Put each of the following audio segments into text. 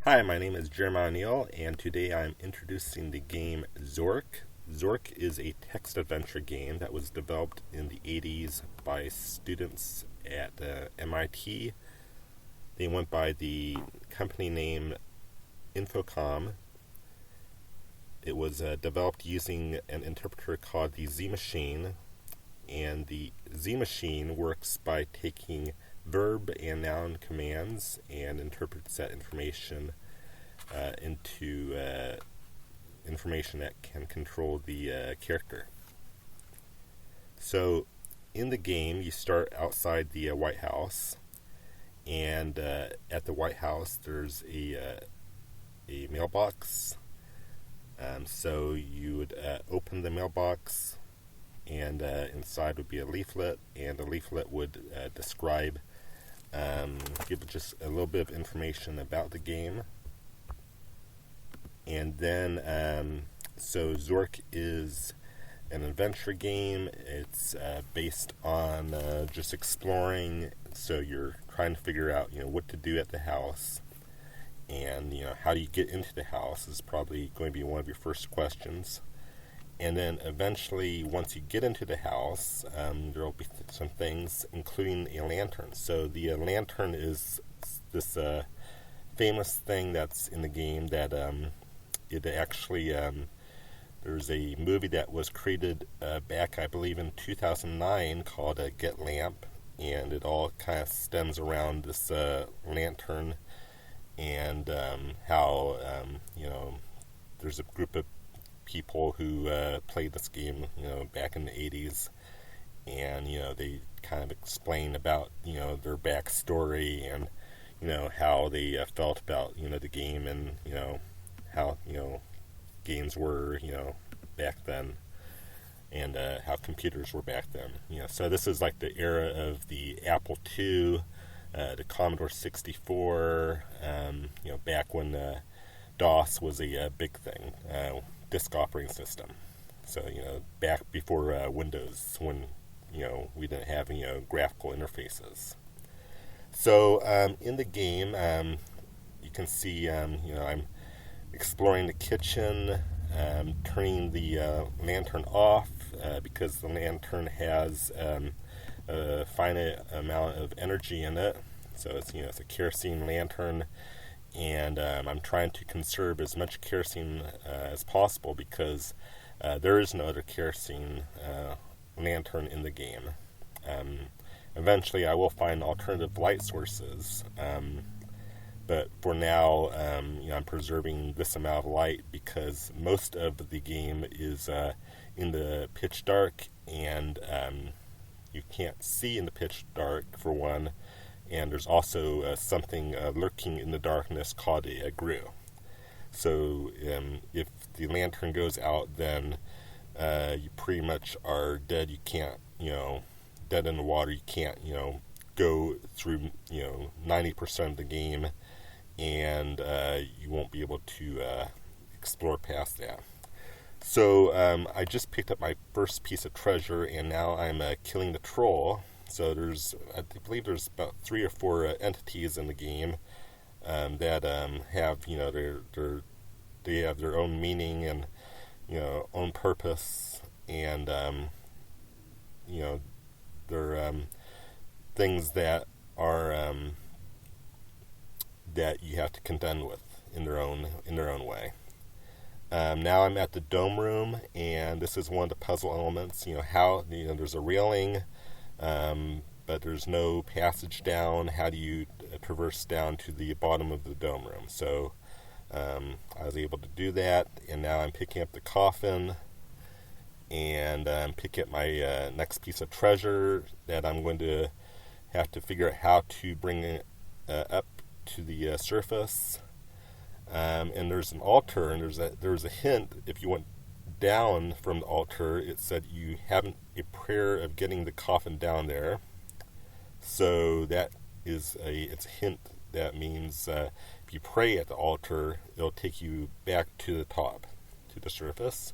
Hi, my name is Jeremiah O'Neill, and today I'm introducing the game Zork. Zork is a text adventure game that was developed in the 80s by students at MIT. They went by the company name Infocom. It was developed using an interpreter called the Z Machine, and the Z Machine works by taking verb and noun commands and interprets that information into information that can control the character. So, in the game, you start outside the White House, and at the White House, there's a mailbox. So you would open the mailbox, and inside would be a leaflet, and the leaflet would describe, give just a little bit of information about the game. And then, so Zork is an adventure game. It's based on just exploring. So you're trying to figure out, what to do at the house, and how do you get into the house is probably going to be one of your first questions. And then eventually, once you get into the house, there will be some things, including a lantern. So the lantern is this famous thing that's in the game that it actually, there's a movie that was created back, I believe, in 2009 called Get Lamp, and it all kind of stems around this lantern and how, there's a group of people who played this game, back in the 80s, and, they kind of explain about, their backstory and, how they felt about, the game and, how, games were, back then, and how computers were back then. So this is like the era of the Apple II, the Commodore 64, back when DOS was a big thing, disk operating system. So, back before Windows, when, we didn't have, graphical interfaces. So, in the game, you can see, I'm exploring the kitchen, turning the lantern off because the lantern has a finite amount of energy in it. So it's a kerosene lantern, and I'm trying to conserve as much kerosene as possible because there is no other kerosene lantern in the game. Eventually, I will find alternative light sources. But for now, I'm preserving this amount of light because most of the game is in the pitch dark, and you can't see in the pitch dark, for one, and there's also something lurking in the darkness called a grue. So if the lantern goes out, then you pretty much are dead. You can't, dead in the water. You can't, go through, 90% of the game, and you won't be able to explore past that. So I just picked up my first piece of treasure, and now I'm killing the troll. So I believe there's about 3 or 4 entities in the game that have, they have their own meaning and, own purpose, and, they're things that are that you have to contend with in their own way. Now I'm at the dome room, and this is one of the puzzle elements. How there's a railing, but there's no passage down. How do you traverse down to the bottom of the dome room? So I was able to do that, and now I'm picking up the coffin, and picking up my next piece of treasure that I'm going to have to figure out how to bring it up to the surface. And there's an altar, and there's a hint. If you went down from the altar, it said you haven't a prayer of getting the coffin down there. So that is it's a hint that means if you pray at the altar, it'll take you back to the top, to the surface.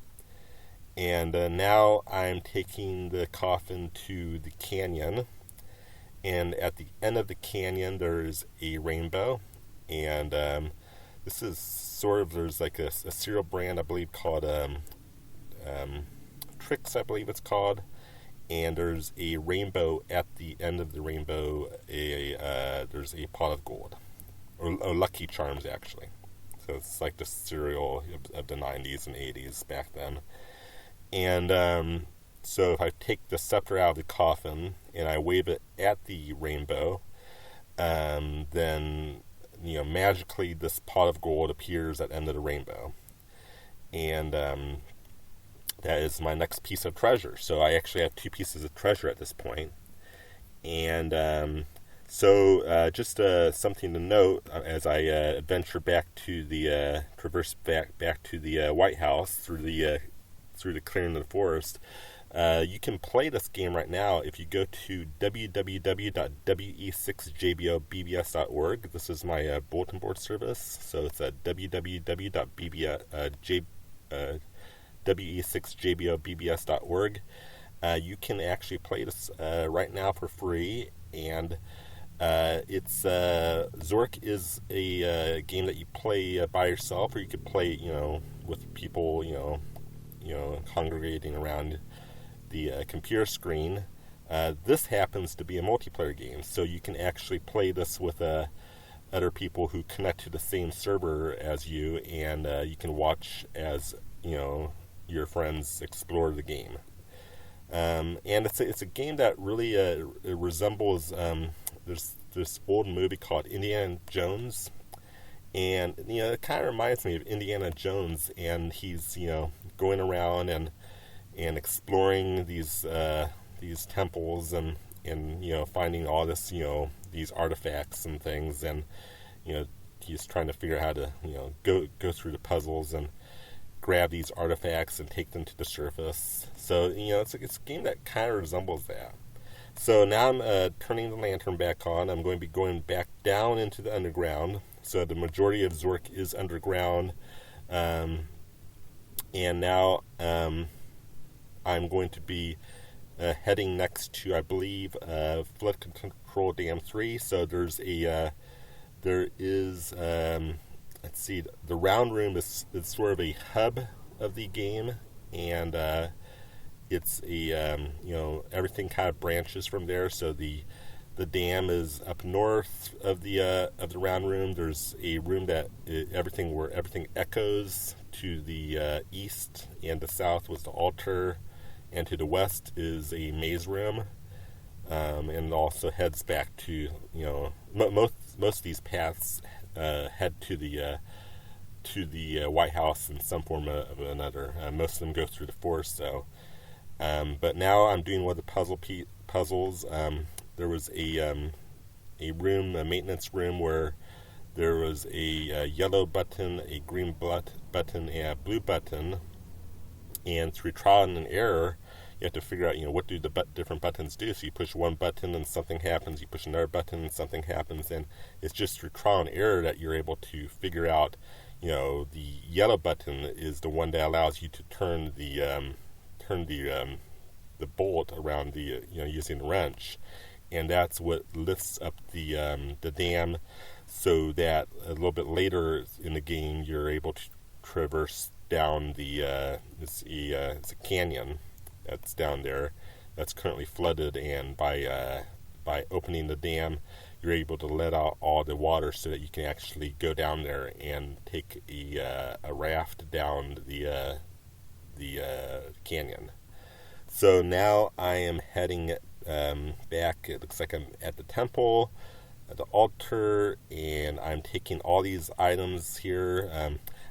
And now I'm taking the coffin to the canyon, and at the end of the canyon there's a rainbow, and This is sort of, there's like a cereal brand, I believe, called Trix, I believe it's called. And there's a rainbow at the end of the rainbow. There's a pot of gold, or Lucky Charms, actually. So it's like the cereal of the 90s and 80s back then. And so if I take the scepter out of the coffin and I wave it at the rainbow, then magically this pot of gold appears at the end of the rainbow. And that is my next piece of treasure. So I actually have 2 pieces of treasure at this point. And so just something to note as I adventure back to the traverse back to the White House through the clearing of the forest. You can play this game right now if you go to www.we6jbobbs.org. This is my bulletin board service, so it's at www.we6jbobbs.org. You can actually play this right now for free, and it's Zork is a game that you play by yourself, or you could play with people congregating around the computer screen. This happens to be a multiplayer game, so you can actually play this with other people who connect to the same server as you, and you can watch as your friends explore the game. And it's a game that really it resembles there's this old movie called Indiana Jones, and it kind of reminds me of Indiana Jones, and he's going around and exploring these temples and finding all this these artifacts and things, and he's trying to figure out how to go through the puzzles and grab these artifacts and take them to the surface. So it's a game that kind of resembles that. So now I'm turning the lantern back on. I'm going to be going back down into the underground. So the majority of Zork is underground, and now I'm going to be heading next to, I believe, Flood Control Dam 3. So there is let's see, the round room is sort of a hub of the game, and it's a everything kind of branches from there. So the dam is up north of the round room. There's a room that everything echoes. To the east and the south was the altar, and to the west is a maze room, and it also heads back to most of these paths head to the White House in some form of another. Most of them go through the forest, though. But now I'm doing one of the puzzles. There was a maintenance room where there was a yellow button, a green button, and a blue button. And through trial and error, you have to figure out, what do the different buttons do. So you push one button and something happens. You push another button and something happens. And it's just through trial and error that you're able to figure out, the yellow button is the one that allows you to turn the bolt around the using the wrench, and that's what lifts up the dam, so that a little bit later in the game you're able to traverse down it's a canyon that's down there that's currently flooded, and by opening the dam you're able to let out all the water so that you can actually go down there and take a raft down the canyon. So now I am heading back. It looks like I'm at the temple, at the altar, and I'm taking all these items here.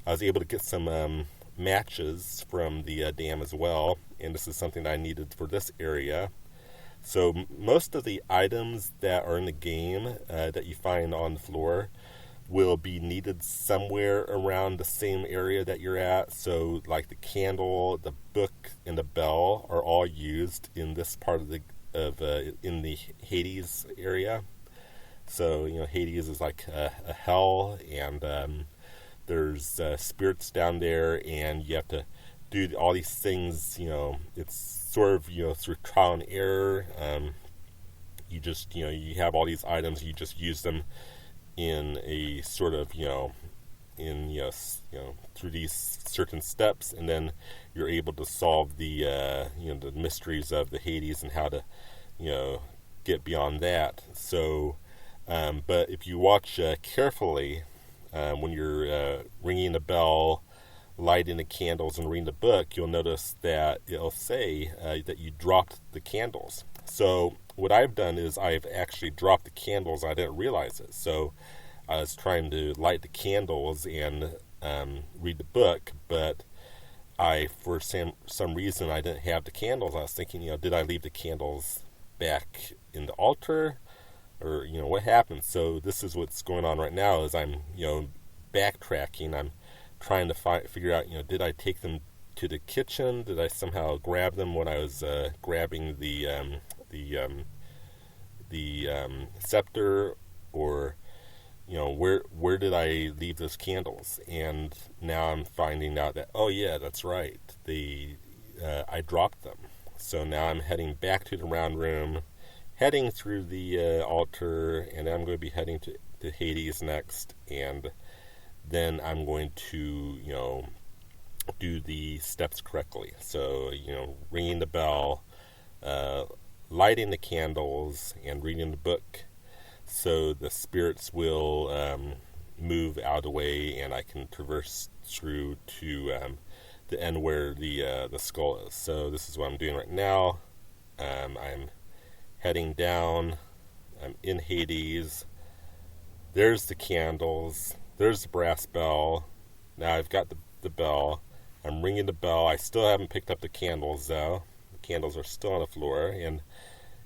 I was able to get some matches from the dam as well, and this is something that I needed for this area. So most of the items that are in the game that you find on the floor will be needed somewhere around the same area that you're at. So like the candle, the book, and the bell are all used in this part of in the Hades area. So Hades is like a hell, and there's spirits down there, and you have to do all these things. It's sort of through trial and error. You just you have all these items, you just use them in a sort of in through these certain steps, and then you're able to solve the the mysteries of the Hades and how to get beyond that. So, but if you watch carefully when you're ringing the bell, lighting the candles, and reading the book, you'll notice that it'll say that you dropped the candles. So what I've done is I've actually dropped the candles. I didn't realize it. So I was trying to light the candles and read the book, but for some reason, I didn't have the candles. I was thinking, did I leave the candles back in the altar, or what happened? So this is what's going on right now. Is I'm backtracking. I'm trying to figure out, did I take them to the kitchen? Did I somehow grab them when I was grabbing the scepter, or where did I leave those candles? And now I'm finding out that, oh yeah, that's right, I dropped them. So now I'm heading back to the round room, heading through the altar, and I'm going to be heading to Hades next, and then I'm going to do the steps correctly. So ringing the bell, lighting the candles, and reading the book, so the spirits will move out of the way, and I can traverse through to the end where the skull is. So this is what I'm doing right now. I'm heading down. I'm in Hades. There's the candles. There's the brass bell. Now I've got the bell. I'm ringing the bell. I still haven't picked up the candles, though. The candles are still on the floor, and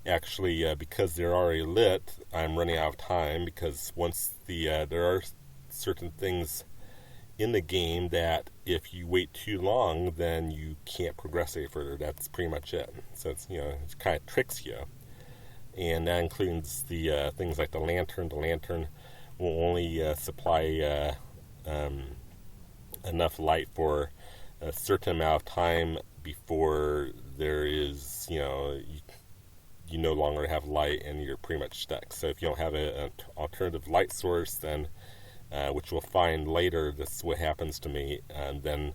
actually, because they're already lit, I'm running out of time, because once there are certain things in the game that if you wait too long, then you can't progress any further. That's pretty much it. So it's it kind of tricks you, and that includes the things like the lantern. The lantern will only supply enough light for a certain amount of time before there is you no longer have light, and you're pretty much stuck. So if you don't have an alternative light source, then which we'll find later, this is what happens to me, then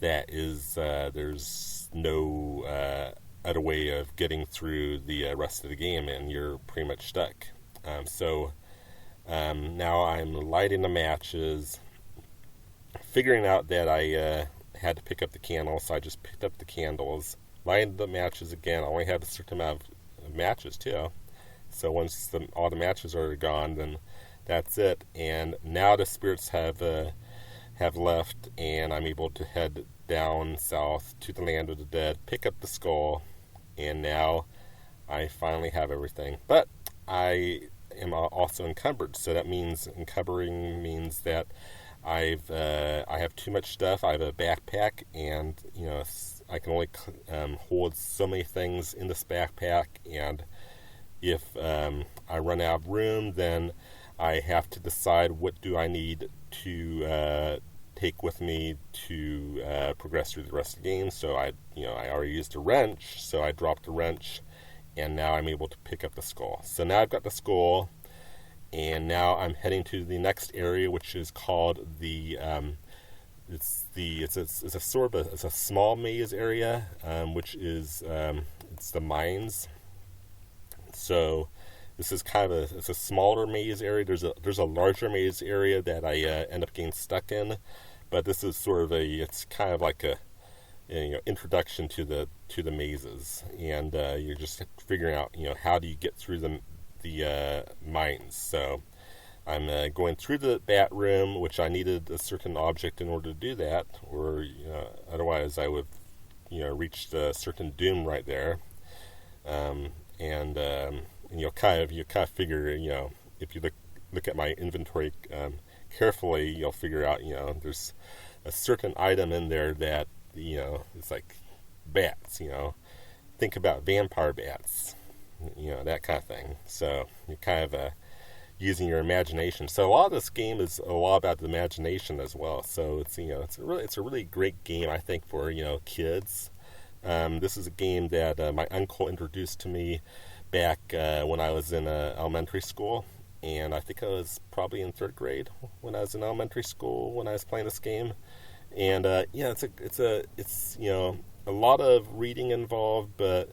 that is there's no other way of getting through the rest of the game, and you're pretty much stuck. So now I'm lighting the matches, figuring out that I had to pick up the candles, so I just picked up the candles, lighted the matches again. I only had a certain amount of matches too, so once all the matches are gone, then that's it. And now the spirits have left, and I'm able to head down south to the land of the dead, pick up the skull, and now I finally have everything. But I am also encumbered, so that means encumbering means that I have too much stuff. I have a backpack, and I can only hold so many things in this backpack, and if I run out of room, then I have to decide what do I need to take with me to progress through the rest of the game. So I already used a wrench, so I dropped the wrench, and now I'm able to pick up the skull. So now I've got the skull, and now I'm heading to the next area, which is called it's a small maze area, which is it's the mines. So this is kind of it's a smaller maze area. There's a larger maze area that I end up getting stuck in, but this is sort of it's kind of like a introduction to the mazes, and you're just figuring out how do you get through the mines. So I'm going through the bat room, which I needed a certain object in order to do that, or otherwise I would reached a certain doom right there. And you'll kind of figure, if you look at my inventory carefully, you'll figure out, there's a certain item in there that, it's like bats, think about vampire bats, that kind of thing. So you're kind of using your imagination. So a lot of this game is a lot about the imagination as well. So it's it's a really great game, I think, for kids. This is a game that my uncle introduced to me back when I was in elementary school, and I think I was probably in third grade when I was in elementary school when I was playing this game. And yeah, it's a lot of reading involved, but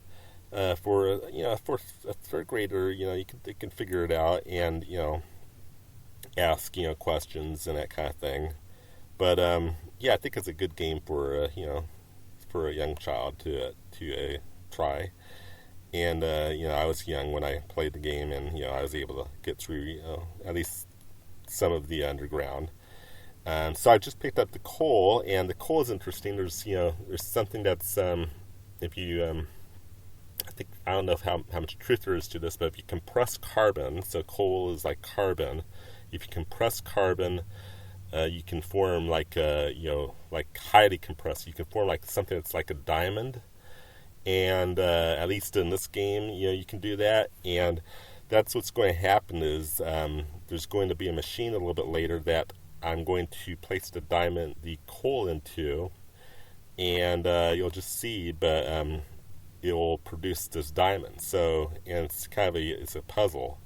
for a third grader, they can figure it out and ask questions and that kind of thing. But yeah, I think it's a good game for for a young child to try. And I was young when I played the game, and I was able to get through at least some of the underground. So I just picked up the coal, and the coal is interesting. There's something that's if you I don't know how much truth there is to this, but if you compress carbon, so coal is like carbon. If you compress carbon, you can form like like highly compressed. You can form like something that's like a diamond, and at least in this game, you can do that. And that's what's going to happen is there's going to be a machine a little bit later that I'm going to place the coal into, and you'll just see, but it will produce this diamond. So, and it's kind of it's a puzzle.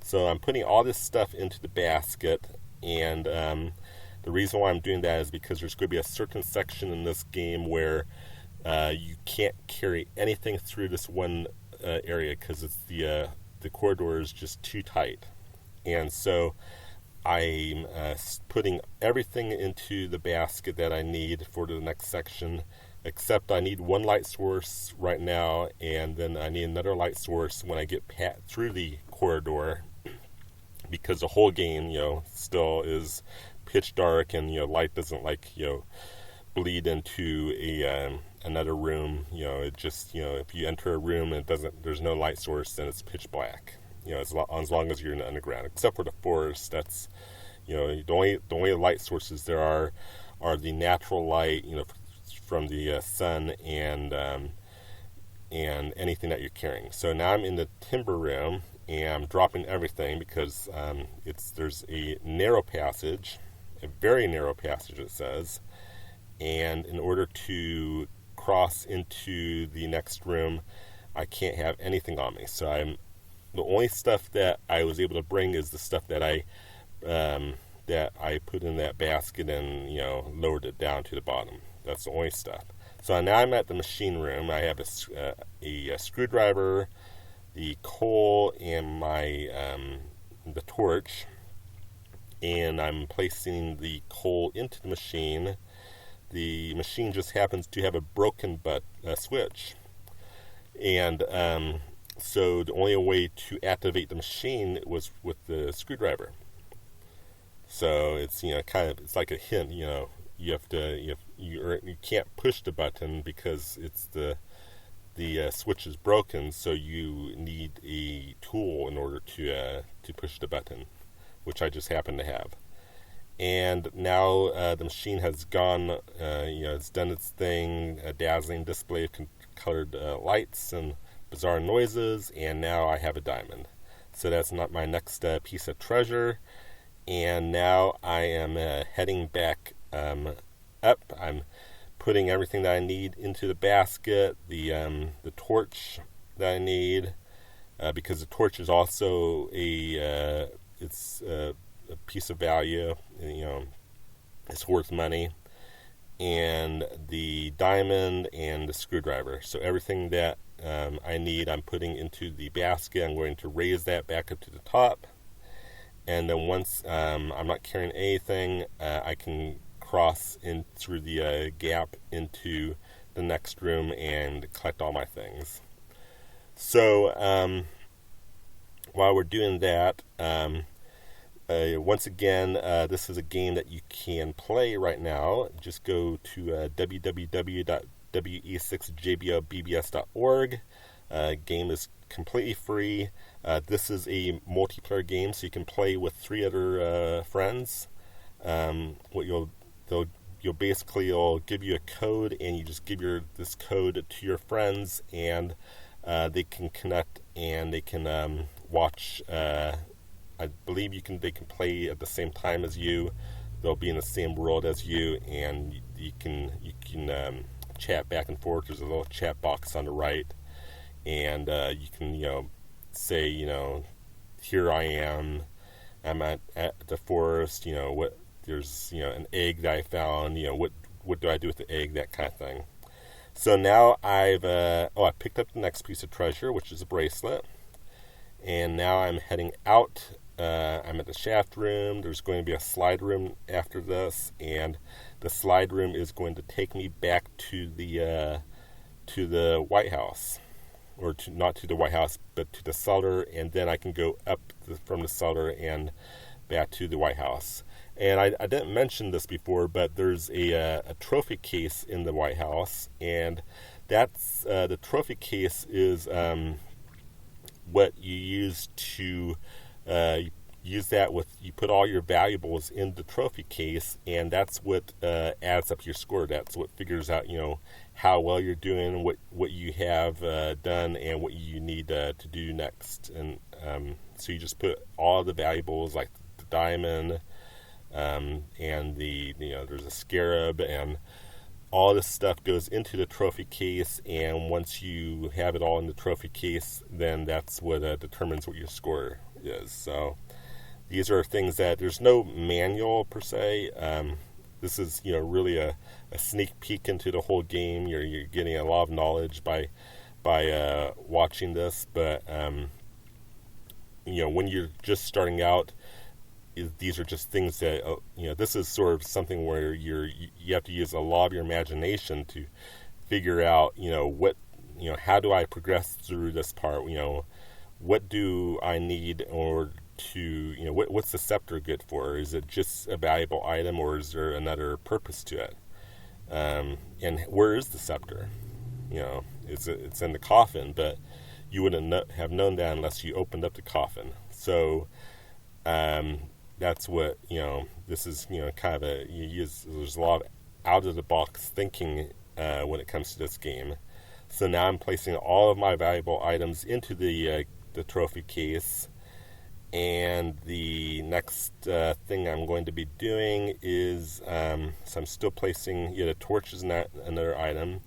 So I'm putting all this stuff into the basket, and the reason why I'm doing that is because there's going to be a certain section in this game where you can't carry anything through this one area because it's the corridor is just too tight. And so I'm putting everything into the basket that I need for the next section, except I need one light source right now, and then I need another light source when I get through the corridor, because the whole game, still is pitch dark, and light doesn't bleed into another room. It just if you enter a room and there's no light source, then it's pitch black. As long as you're in the underground, except for the forest. That's the only light sources there are the natural light, from the sun and anything that you're carrying. So now I'm in the timber room, and I'm dropping everything because there's a narrow passage, a very narrow passage, it says, and in order to cross into the next room, I can't have anything on me. So the only stuff that I was able to bring is the stuff that I put in that basket and lowered it down to the bottom. That's the only stuff. So now I'm at the machine room. I have a screwdriver, the coal, and the torch, and I'm placing the coal into the machine. The machine just happens to have a broken switch, and so the only way to activate the machine was with the screwdriver. So it's it's like a hint. You have to you can't push the button because it's the switch is broken. So you need a tool in order to push the button, which I just happen to have. And now the machine has gone. It's done its thing. A dazzling display of colored lights and bizarre noises, and now I have a diamond. So that's not my next piece of treasure. And now I am heading back up. I'm putting everything that I need into the basket, the torch that I need, because the torch is also a piece of value. It's worth money. And the diamond and the screwdriver. So everything that I need, I'm putting into the basket. I'm going to raise that back up to the top. And then once I'm not carrying anything, I can cross in through the gap into the next room and collect all my things. So while we're doing that, once again, this is a game that you can play right now. Just go to www.we6jblbbs.org. Game is completely free. This is a multiplayer game, so you can play with 3 other friends. You'll give you a code, and you just give this code to your friends, and they can connect, and they can watch. I believe they can play at the same time as you. They'll be in the same world as you, and you can chat back and forth. There's a little chat box on the right, and you can say, here I am. I'm at the forest, what there's, an egg that I found, what do I do with the egg, that kind of thing. So now I picked up the next piece of treasure, which is a bracelet. And now I'm heading out. I'm at the shaft room. There's going to be a slide room after this, and the slide room is going to take me back to the White House, or not to the White House, but to the cellar, and then I can go up from the cellar and back to the White House. And I didn't mention this before, but there's a trophy case in the White House, and that's the trophy case is what you use to use that with, you put all your valuables in the trophy case, and that's what adds up your score. That's what figures out, how well you're doing, what you have done, and what you need to do next. And so you just put all the valuables, like the diamond, and there's a scarab, and all this stuff goes into the trophy case, and once you have it all in the trophy case, then that's what determines what your score is. So these are things that there's no manual per se. This is really a sneak peek into the whole game. You're getting a lot of knowledge by watching this, but when you're just starting out, these are just things that this is sort of something where you have to use a lot of your imagination to figure out how do I progress through this part, what do I need, or to what's the scepter good for? Is it just a valuable item, or is there another purpose to it? And where is the scepter? It's in the coffin, but you wouldn't have known that unless you opened up the coffin. So that's what this is. Kind of there's a lot of out of the box thinking when it comes to this game. So now I'm placing all of my valuable items into the trophy case, and the next thing I'm going to be doing is so I'm still placing the torch is not another item,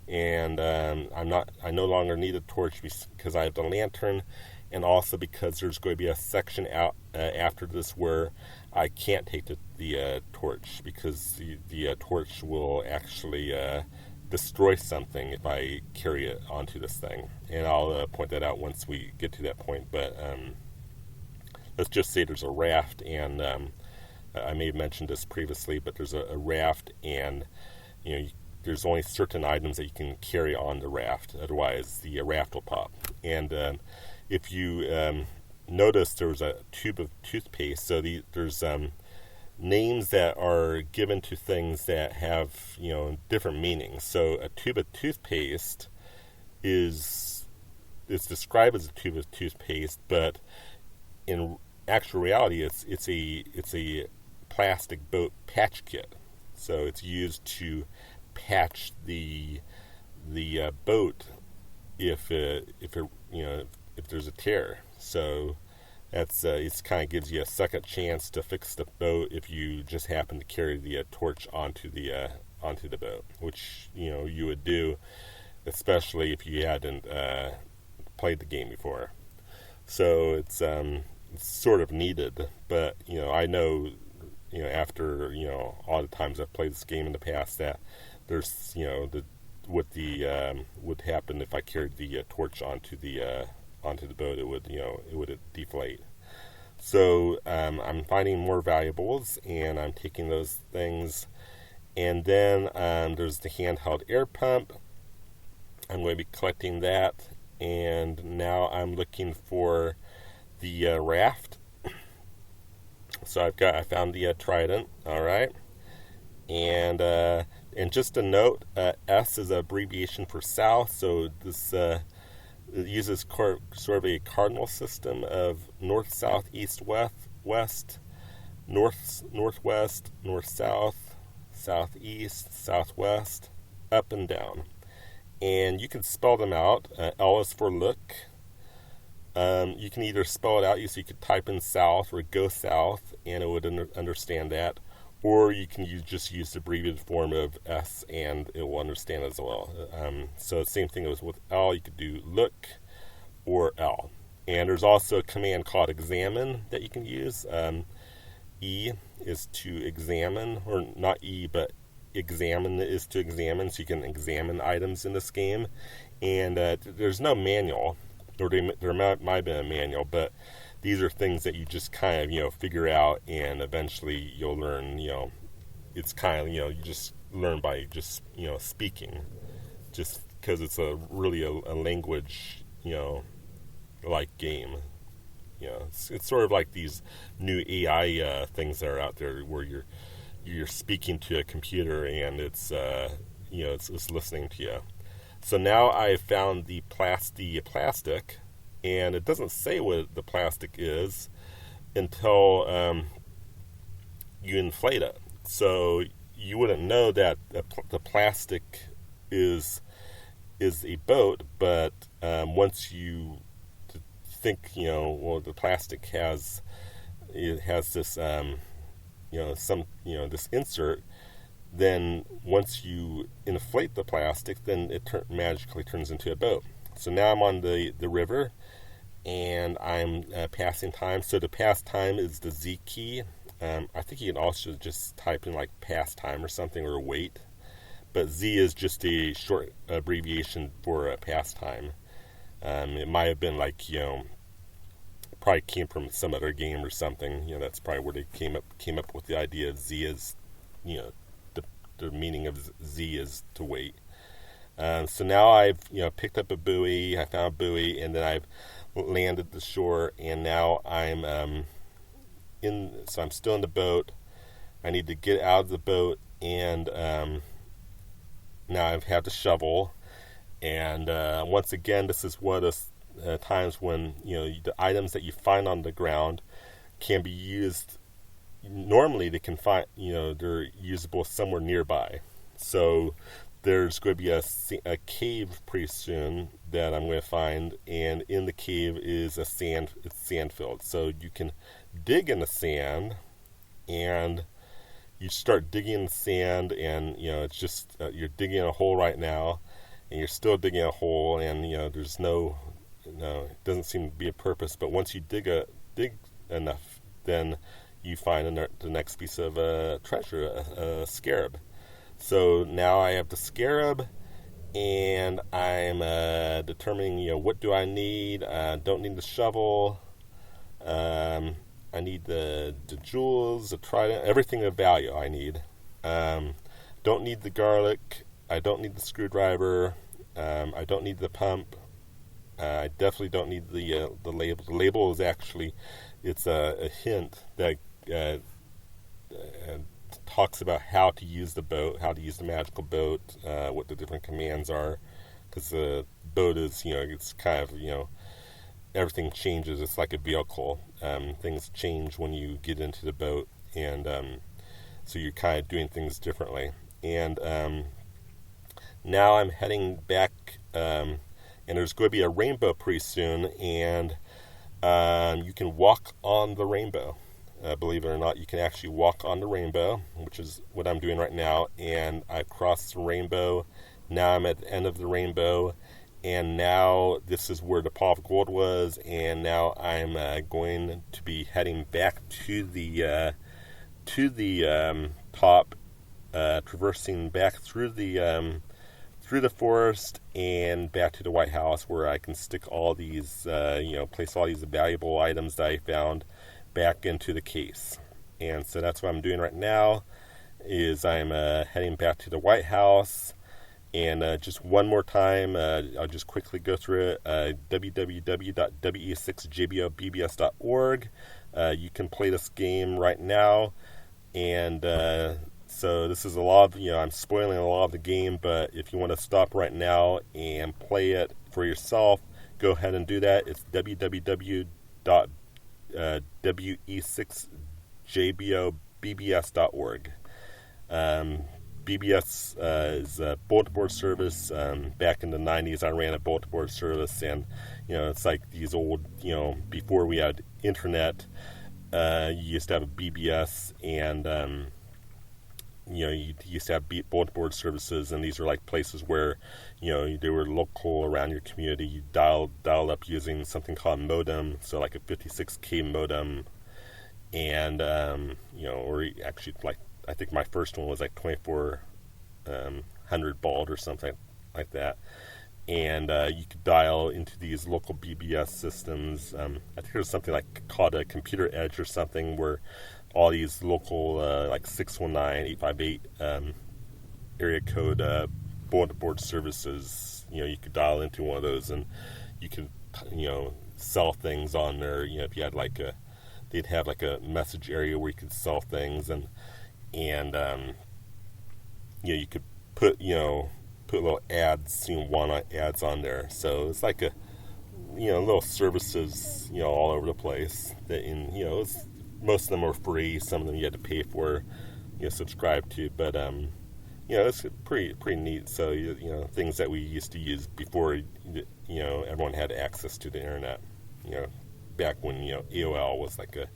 and I no longer need a torch because I have the lantern. And also because there's going to be a section out after this where I can't take the torch, because the torch will actually destroy something if I carry it onto this thing. And I'll point that out once we get to that point. But let's just say there's a raft, and I may have mentioned this previously, but there's a raft, and there's only certain items that you can carry on the raft. Otherwise, the raft will pop. And if you notice, there was a tube of toothpaste. So there's names that are given to things that have different meanings. So a tube of toothpaste it's described as a tube of toothpaste, but in actual reality, it's a plastic boat patch kit. So it's used to patch the boat if there's a tear. So that's it kind of gives you a second chance to fix the boat if you just happen to carry the torch onto the boat, which you would do, especially if you hadn't played the game before. So it's sort of needed, but I know after all the times I've played this game in the past that there's what would happen if I carried the torch onto the boat. It would deflate. So I'm finding more valuables, and I'm taking those things. And then there's the handheld air pump. I'm going to be collecting that. And now I'm looking for the raft. So I found the trident. All right. And just a note, S is an abbreviation for south. So this it uses sort of a cardinal system of north, south, east, west, north, northwest, north, south, southeast, southwest, up and down. And you can spell them out. L is for look. You can either spell it out, so you could type in south or go south, and it would understand that. Or you can just use the abbreviated form of S, and it will understand as well. So the same thing as with L, you could do look or L. And there's also a command called examine that you can use. E is to examine, or not E, but examine is to examine, so you can examine items in this game. And there's no manual, or there might have been a manual, but these are things that you just kind of, figure out, and eventually you'll learn, it's kind of, you just learn by just, speaking, just because it's really a language, like game. It's sort of like these new AI things that are out there where you're speaking to a computer and it's it's listening to you. So now I found the plastic, and it doesn't say what the plastic is until you inflate it. So you wouldn't know that the plastic is a boat, but once you think, the plastic has this, this insert, then once you inflate the plastic, then it magically turns into a boat. So now I'm on the river, and I'm passing time. So the pass time is the Z key. I think you can also just type in like pass time or something, or wait. But Z is just a short abbreviation for pass time. It might have been like, probably came from some other game or something. That's probably where they came up with the idea of Z is, the meaning of Z is to wait. So now I've, picked up a buoy, I found a buoy, and then I've landed the shore, and now I'm so I'm still in the boat. I need to get out of the boat, and now I have the shovel. And once again, this is one of the times when, the items that you find on the ground can be used. Normally, they can find, they're usable somewhere nearby. So there's going to be a cave pretty soon that I'm going to find, and in the cave is it's sand filled. So you can dig in the sand, and you start digging in the sand, and it's just you're digging a hole right now, and you're still digging a hole, and there's it doesn't seem to be a purpose. But once you dig enough, then you find the next piece of treasure, a scarab. So now I have the scarab, and I'm determining, what do I need. Don't need the shovel. I need the jewels, the trident, everything of value I need. Don't need the garlic. I don't need the screwdriver. I don't need the pump. I definitely don't need the label. The label is actually, it's a hint that talks about how to use the boat, how to use the magical boat, what the different commands are, because the boat is, it's kind of, everything changes. It's like a vehicle. Things change when you get into the boat, and so you're kind of doing things differently. And now I'm heading back, and there's going to be a rainbow pretty soon, and you can walk on the rainbow. Believe it or not, you can actually walk on the rainbow, which is what I'm doing right now. And I crossed the rainbow. Now I'm at the end of the rainbow, and now this is where the pot of gold was. And now I'm going to be heading back to the top, traversing back through the forest and back to the White House, where I can stick all these, place all these valuable items that I found back into the case. And so that's what I'm doing right now, is I'm heading back to the White House. And just one more time, I'll just quickly go through it. www.we6jbobbs.org. You can play this game right now. And so this is a lot of, I'm spoiling a lot of the game, but if you want to stop right now and play it for yourself, go ahead and do that. It's we6jbobbs.org. BBS is a bulletin board service. Back in the 90s, I ran a bulletin board service, and it's like these old, before we had internet, you used to have a BBS, and you used to have bulletin board services, and these are like places where, they were local around your community. You dial up using something called modem, so like a 56K modem, and or actually, like, I think my first one was like 2400 baud or something like that. And you could dial into these local BBS systems. I think there was something like called a computer edge or something, where all these local like 619, 858 area code bulletin board services, you could dial into one of those, and you could sell things on there. If you had they'd have like a message area where you could sell things, and you could put little ads, want ads on there. So it's like a, little services, all over the place. That most of them are free. Some of them you had to pay for, subscribe to. But it's pretty neat. So things that we used to use before, everyone had access to the internet. Back when AOL was like a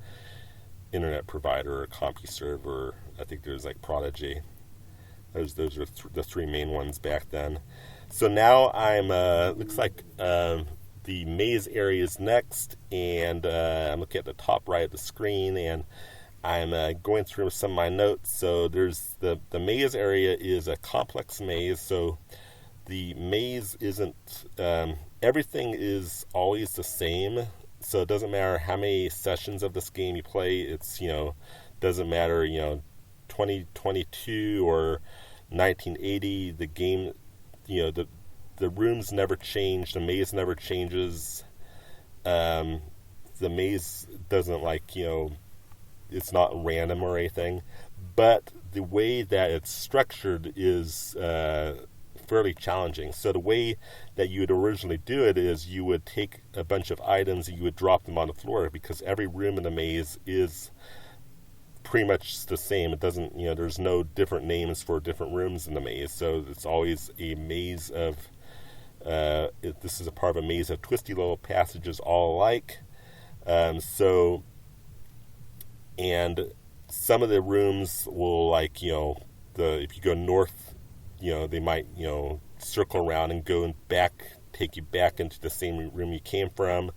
internet provider, or CompuServe, or I think there's like Prodigy. Those are the three main ones back then. So now I'm, looks like the maze area is next, and I'm looking at the top right of the screen, and I'm going through some of my notes. So there's the maze area is a complex maze, so the maze isn't, everything is always the same, so it doesn't matter how many sessions of this game you play. It's, doesn't matter, 2022 or 1980, the game, the rooms never change, the maze never changes. The maze doesn't it's not random or anything, but the way that it's structured is fairly challenging. So the way that you would originally do it is you would take a bunch of items and you would drop them on the floor, because every room in the maze is pretty much the same. It doesn't, there's no different names for different rooms in the maze. So it's always a maze of, this is a part of a maze of twisty little passages all alike. And some of the rooms will if you go north, they might, circle around and take you back into the same room you came from.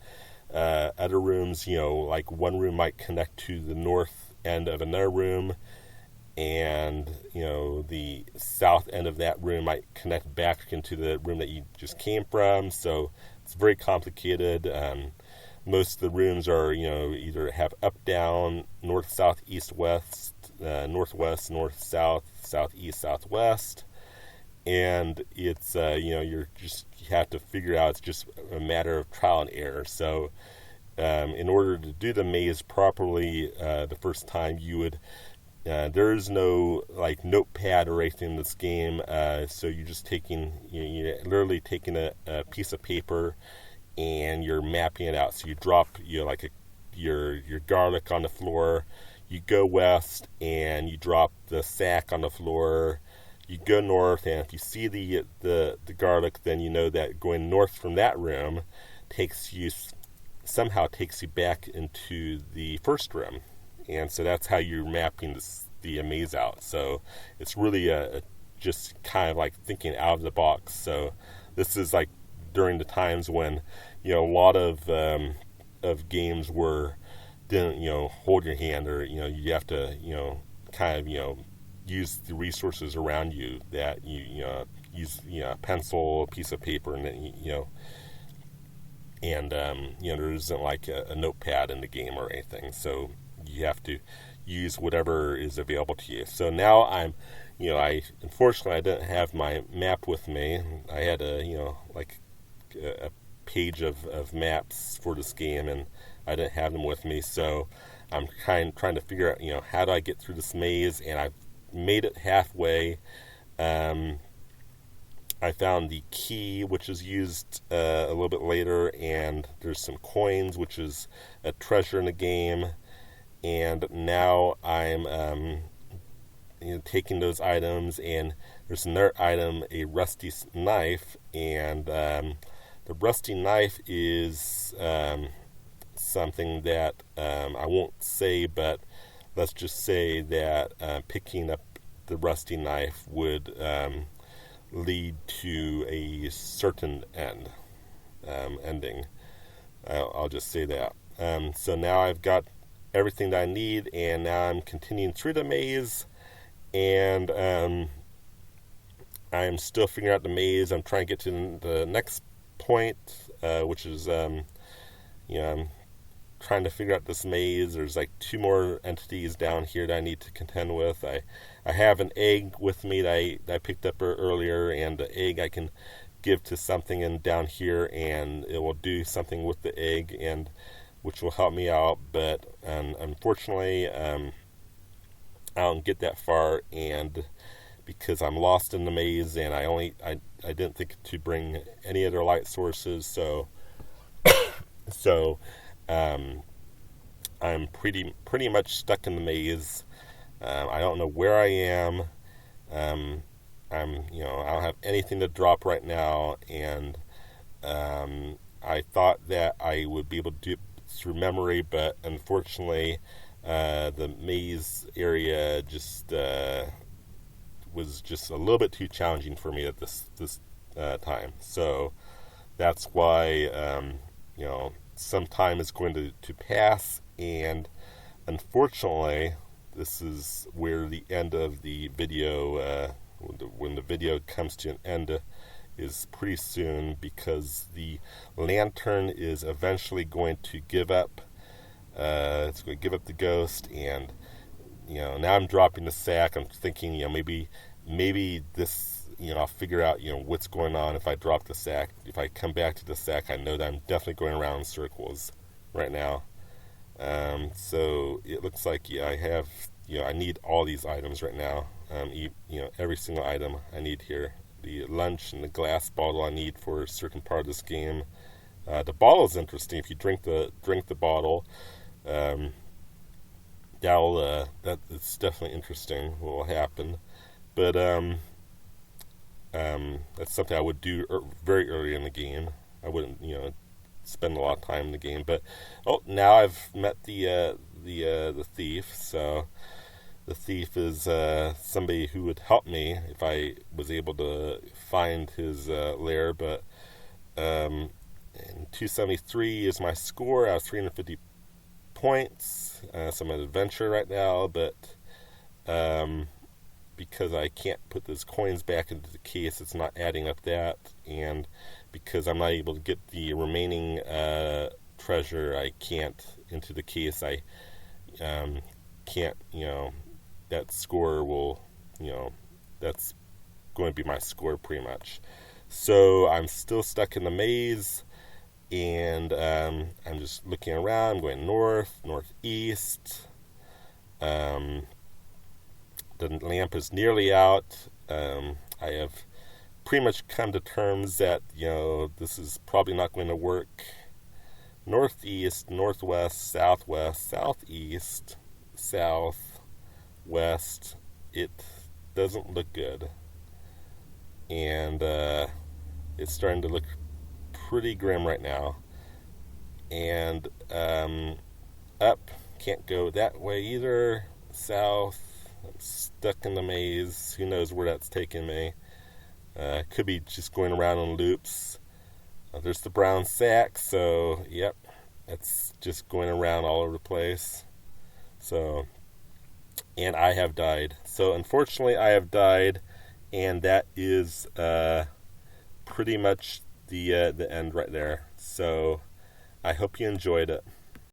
Other rooms, like one room might connect to the north end of another room, and the south end of that room might connect back into the room that you just came from. So it's very complicated. Most of the rooms are either have up, down, north, south, east, west, northwest, north, south, southeast, southwest, and it's you have to figure out. It's just a matter of trial and error. So in order to do the maze properly the first time, you would there is no notepad or anything in this game, so you're just you're literally taking a piece of paper and you're mapping it out. So you drop your garlic on the floor, you go west and you drop the sack on the floor, you go north, and if you see the garlic, then you know that going north from that room somehow takes you back into the first room. And so that's how you're mapping the maze out. So it's really just kind of like thinking out of the box. So this is like during the times when a lot of games didn't hold your hand, or you have to kind of use the resources around you, that you use a pencil, a piece of paper, and then there isn't like a notepad in the game or anything, so you have to use whatever is available to you. So now unfortunately I didn't have my map with me. I had a page of maps for this game, and I didn't have them with me. So I'm trying to figure out how do I get through this maze, and I've made it halfway. I found the key, which is used a little bit later, and there's some coins, which is a treasure in the game. And now I'm taking those items, and there's another item, a rusty knife, and the rusty knife is something that I won't say, but let's just say that picking up the rusty knife would lead to a certain ending. I'll just say that. So now I've got everything that I need, and now I'm continuing through the maze, and I'm still figuring out the maze. I'm trying to get to the next point, which is, I'm trying to figure out this maze. There's like 2 more entities down here that I need to contend with. I have an egg with me that I picked up earlier, and the egg I can give to something in down here, and it will do something with the egg, and which will help me out. But unfortunately, I don't get that far, and because I'm lost in the maze, and I didn't think to bring any other light sources, so I'm pretty much stuck in the maze. I don't know where I am. I don't have anything to drop right now, and I thought that I would be able to do it through memory, but unfortunately, the maze area just was just a little bit too challenging for me at this time. So that's why some time is going to pass, and unfortunately, this is where the end of the video, when the video comes to an end, is pretty soon, because the lantern is eventually going to give up. It's going to give up the ghost, and now I'm dropping the sack. I'm thinking, maybe this, I'll figure out, what's going on if I drop the sack. If I come back to the sack, I know that I'm definitely going around in circles right now. So it looks like, I have, I need all these items right now. Every single item I need here. The lunch and the glass bottle I need for a certain part of this game. The bottle is interesting. If you drink the bottle, that's definitely interesting what will happen. But that's something I would do very early in the game. I wouldn't, spend a lot of time in the game. But now I've met the thief. So the thief is somebody who would help me if I was able to find his lair. But 273 is my score. I have 350 points. So I'm an adventure right now, but because I can't put those coins back into the case, it's not adding up that, and because I'm not able to get the remaining treasure I can't into the case, I can't, that score will, that's going to be my score pretty much. So I'm still stuck in the maze, and I'm just looking around. I'm going north, northeast. The lamp is nearly out. I have pretty much come to terms that, this is probably not going to work. Northeast, northwest, southwest, southeast, southwest. It doesn't look good. And it's starting to look pretty grim right now. And up, can't go that way either. South, I'm stuck in the maze. Who knows where that's taking me. Could be just going around in loops. There's the brown sack, so yep, it's just going around all over the place. So, and I have died. So unfortunately, I have died, and that is pretty much the end right there. So I hope you enjoyed it.